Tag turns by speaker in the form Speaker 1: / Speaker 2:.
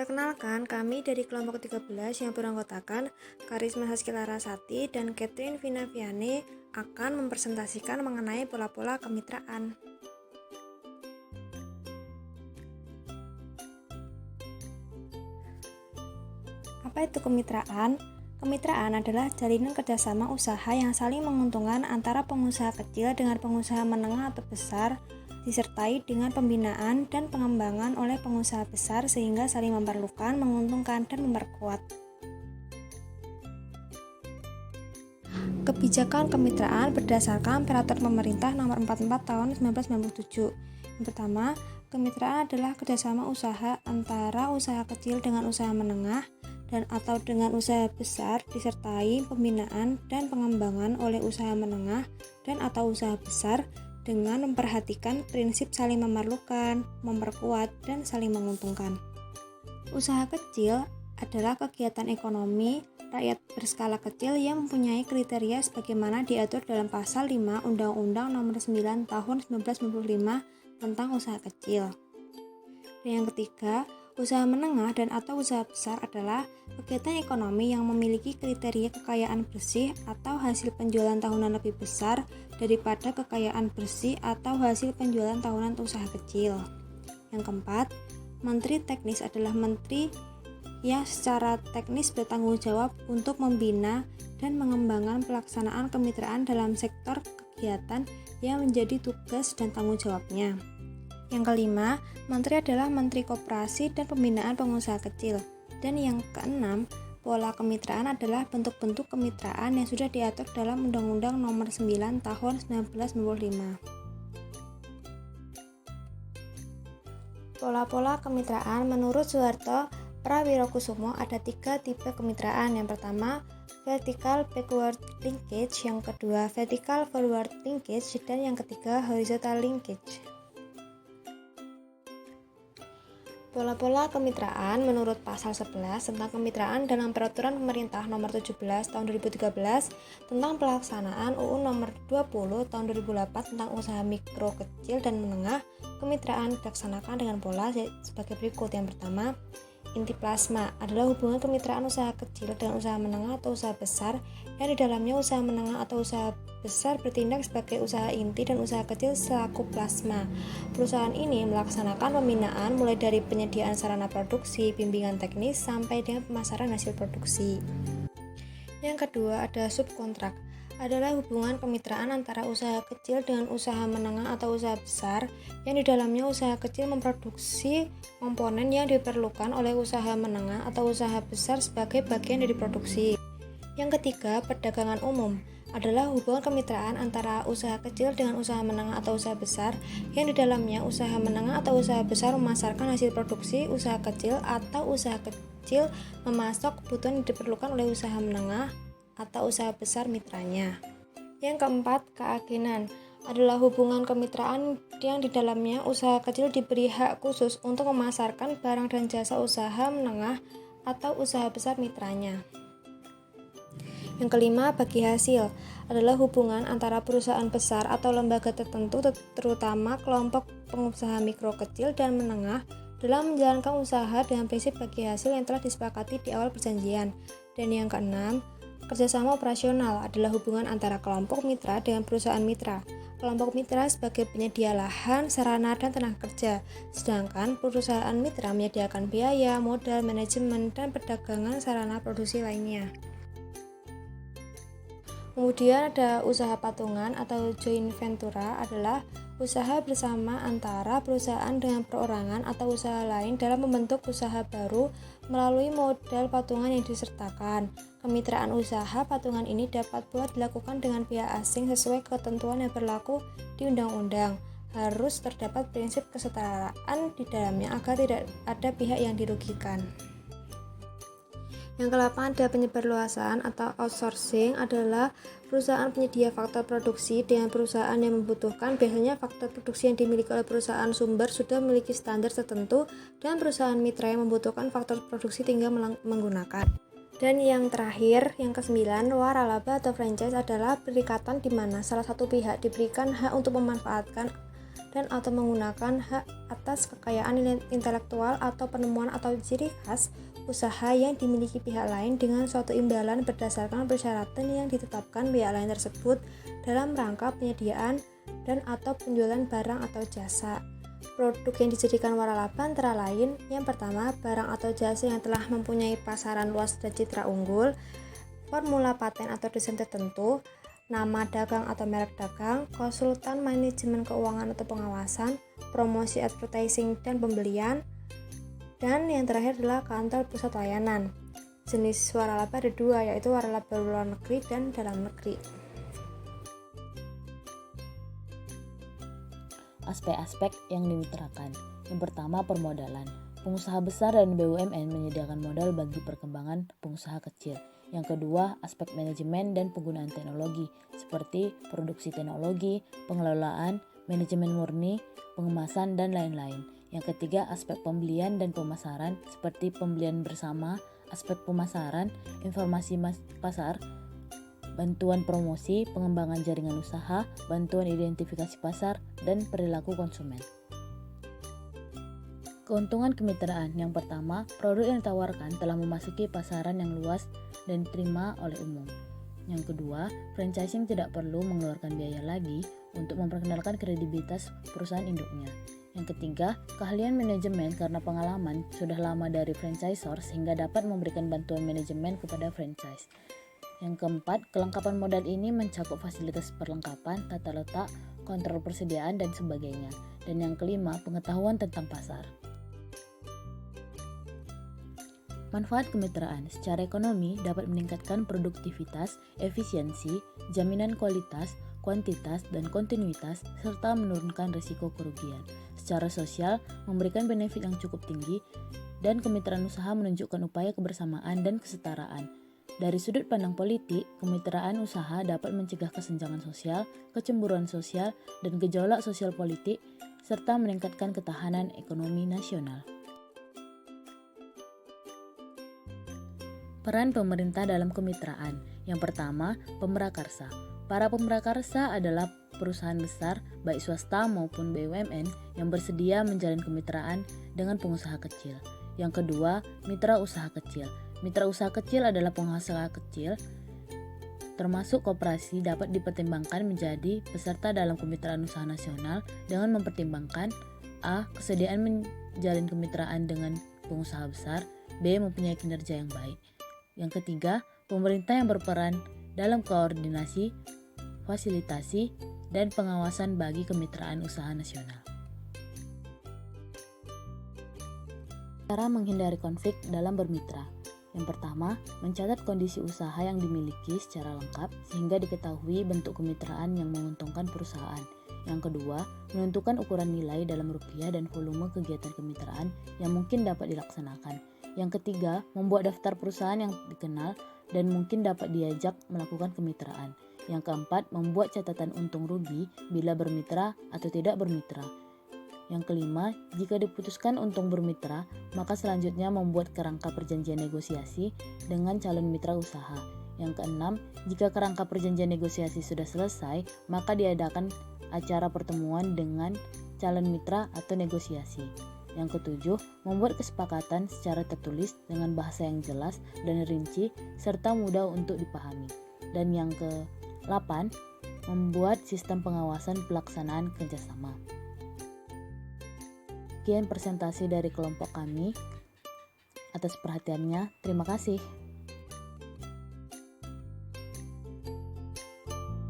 Speaker 1: Perkenalkan, kami dari kelompok 13 yang beranggotakan Karisma Saskila Rasati dan Catherine Vinaviane akan mempresentasikan mengenai pola-pola kemitraan. Apa itu kemitraan? Kemitraan adalah jalinan kerjasama usaha yang saling menguntungkan antara pengusaha kecil dengan pengusaha menengah atau besar, disertai dengan pembinaan dan pengembangan oleh pengusaha besar sehingga saling memerlukan, menguntungkan, dan memperkuat. Kebijakan kemitraan berdasarkan Peraturan Pemerintah Nomor 44 Tahun 1997. Yang pertama, kemitraan adalah kerjasama usaha antara usaha kecil dengan usaha menengah dan atau dengan usaha besar disertai pembinaan dan pengembangan oleh usaha menengah dan atau usaha besar dengan memperhatikan prinsip saling memerlukan, memperkuat, dan saling menguntungkan. Usaha kecil adalah kegiatan ekonomi rakyat berskala kecil yang mempunyai kriteria sebagaimana diatur dalam Pasal 5 Undang-Undang Nomor 9 Tahun 1995 tentang usaha kecil. Dan yang ketiga, usaha menengah dan atau usaha besar adalah kegiatan ekonomi yang memiliki kriteria kekayaan bersih atau hasil penjualan tahunan lebih besar daripada kekayaan bersih atau hasil penjualan tahunan usaha kecil. Yang keempat, Menteri Teknis adalah menteri yang secara teknis bertanggung jawab untuk membina dan mengembangkan pelaksanaan kemitraan dalam sektor kegiatan yang menjadi tugas dan tanggung jawabnya. Yang kelima, Menteri adalah Menteri Koperasi dan Pembinaan Pengusaha Kecil. Dan yang keenam, pola kemitraan adalah bentuk-bentuk kemitraan yang sudah diatur dalam Undang-Undang Nomor 9 Tahun 1995. Pola-pola kemitraan menurut Soeharto Prawirokusumo ada 3 tipe kemitraan. Yang pertama, vertical backward linkage, yang kedua vertical forward linkage, dan yang ketiga horizontal linkage. Pola-pola kemitraan menurut Pasal 11 tentang kemitraan dalam Peraturan Pemerintah Nomor 17 Tahun 2013 tentang pelaksanaan UU Nomor 20 Tahun 2008 tentang usaha mikro, kecil, dan menengah, kemitraan dilaksanakan dengan pola sebagai berikut. Yang pertama, inti plasma adalah hubungan kemitraan usaha kecil dengan usaha menengah atau usaha besar yang di dalamnya usaha menengah atau usaha besar bertindak sebagai usaha inti dan usaha kecil selaku plasma. Perusahaan ini melaksanakan pembinaan mulai dari penyediaan sarana produksi, bimbingan teknis, sampai dengan pemasaran hasil produksi. Yang kedua ada subkontrak, adalah hubungan kemitraan antara usaha kecil dengan usaha menengah atau usaha besar yang di dalamnya usaha kecil memproduksi komponen yang diperlukan oleh usaha menengah atau usaha besar sebagai bagian dari produksi. Yang ketiga, perdagangan umum adalah hubungan kemitraan antara usaha kecil dengan usaha menengah atau usaha besar yang di dalamnya usaha menengah atau usaha besar memasarkan hasil produksi usaha kecil atau usaha kecil memasok kebutuhan yang diperlukan oleh usaha menengah atau usaha besar mitranya. Yang keempat, keagenan adalah hubungan kemitraan yang di dalamnya usaha kecil diberi hak khusus untuk memasarkan barang dan jasa usaha menengah atau usaha besar mitranya. Yang kelima, bagi hasil adalah hubungan antara perusahaan besar atau lembaga tertentu, terutama kelompok pengusaha mikro, kecil, dan menengah dalam menjalankan usaha dengan prinsip bagi hasil yang telah disepakati di awal perjanjian. Dan yang keenam, kerjasama operasional adalah hubungan antara kelompok mitra dengan perusahaan mitra. Kelompok mitra sebagai penyedia lahan, sarana, dan tenaga kerja, sedangkan perusahaan mitra menyediakan biaya, modal, manajemen, dan perdagangan sarana produksi lainnya. Kemudian ada usaha patungan atau joint venture, adalah usaha bersama antara perusahaan dengan perorangan atau usaha lain dalam membentuk usaha baru melalui modal patungan yang disertakan. Kemitraan usaha patungan ini dapat pula dilakukan dengan pihak asing sesuai ketentuan yang berlaku di undang-undang. Harus terdapat prinsip kesetaraan di dalamnya agar tidak ada pihak yang dirugikan. Yang ke-8 ada penyebarluasan atau outsourcing, adalah perusahaan penyedia faktor produksi dengan perusahaan yang membutuhkan. Biasanya faktor produksi yang dimiliki oleh perusahaan sumber sudah memiliki standar tertentu dan perusahaan mitra yang membutuhkan faktor produksi tinggal menggunakan. Dan yang terakhir, yang ke-9, waralaba atau franchise adalah perikatan di mana salah satu pihak diberikan hak untuk memanfaatkan dan atau menggunakan hak atas kekayaan intelektual atau penemuan atau ciri khas usaha yang dimiliki pihak lain dengan suatu imbalan berdasarkan persyaratan yang ditetapkan pihak lain tersebut dalam rangka penyediaan dan atau penjualan barang atau jasa. Produk yang dijadikan waralaba antara lain, yang pertama, barang atau jasa yang telah mempunyai pasaran luas dan citra unggul, formula paten atau desain tertentu, nama dagang atau merek dagang, konsultan manajemen keuangan atau pengawasan, promosi advertising dan pembelian, dan yang terakhir adalah kantor pusat layanan. Jenis waralaba ada dua, yaitu waralaba luar negeri dan dalam negeri.
Speaker 2: Aspek-aspek yang dimitrakan. Yang pertama, permodalan. Pengusaha besar dan BUMN menyediakan modal bagi perkembangan pengusaha kecil. Yang kedua, aspek manajemen dan penggunaan teknologi seperti produksi teknologi, pengelolaan, manajemen murni, pengemasan, dan lain-lain. Yang ketiga, aspek pembelian dan pemasaran seperti pembelian bersama, aspek pemasaran, informasi pasar, bantuan promosi, pengembangan jaringan usaha, bantuan identifikasi pasar, dan perilaku konsumen. Keuntungan kemitraan. Yang pertama, produk yang ditawarkan telah memasuki pasaran yang luas dan diterima oleh umum. Yang kedua, franchising tidak perlu mengeluarkan biaya lagi untuk memperkenalkan kredibilitas perusahaan induknya. Yang ketiga, keahlian manajemen karena pengalaman sudah lama dari franchisor sehingga dapat memberikan bantuan manajemen kepada franchise. Yang keempat, kelengkapan modal ini mencakup fasilitas perlengkapan, tata letak, kontrol persediaan, dan sebagainya. Dan yang kelima, pengetahuan tentang pasar. Manfaat kemitraan secara ekonomi dapat meningkatkan produktivitas, efisiensi, jaminan kualitas, kuantitas, dan kontinuitas, serta menurunkan risiko kerugian. Secara sosial, memberikan benefit yang cukup tinggi, dan kemitraan usaha menunjukkan upaya kebersamaan dan kesetaraan. Dari sudut pandang politik, kemitraan usaha dapat mencegah kesenjangan sosial, kecemburuan sosial, dan gejolak sosial politik, serta meningkatkan ketahanan ekonomi nasional. Peran pemerintah dalam kemitraan. Yang pertama, pemrakarsa. Para pemrakarsa adalah perusahaan besar, baik swasta maupun BUMN, yang bersedia menjalin kemitraan dengan pengusaha kecil. Yang kedua, mitra usaha kecil. Mitra usaha kecil adalah pengusaha kecil, termasuk koperasi, dapat dipertimbangkan menjadi peserta dalam kemitraan usaha nasional dengan mempertimbangkan A. Kesediaan menjalin kemitraan dengan pengusaha besar, B. Mempunyai kinerja yang baik. Yang ketiga, pemerintah yang berperan dalam koordinasi, fasilitasi, dan pengawasan bagi kemitraan usaha nasional. Cara menghindari konflik dalam bermitra. Yang pertama, mencatat kondisi usaha yang dimiliki secara lengkap sehingga diketahui bentuk kemitraan yang menguntungkan perusahaan. Yang kedua, menentukan ukuran nilai dalam rupiah dan volume kegiatan kemitraan yang mungkin dapat dilaksanakan. Yang ketiga, membuat daftar perusahaan yang dikenal dan mungkin dapat diajak melakukan kemitraan. Yang keempat, membuat catatan untung rugi bila bermitra atau tidak bermitra. Yang kelima, jika diputuskan untung bermitra, maka selanjutnya membuat kerangka perjanjian negosiasi dengan calon mitra usaha. Yang keenam, jika kerangka perjanjian negosiasi sudah selesai, maka diadakan acara pertemuan dengan calon mitra atau negosiasi. Yang ketujuh, membuat kesepakatan secara tertulis dengan bahasa yang jelas dan rinci serta mudah untuk dipahami. Dan yang ke-8, membuat sistem pengawasan pelaksanaan kerjasama. Sekian presentasi dari kelompok kami. Atas perhatiannya, terima kasih.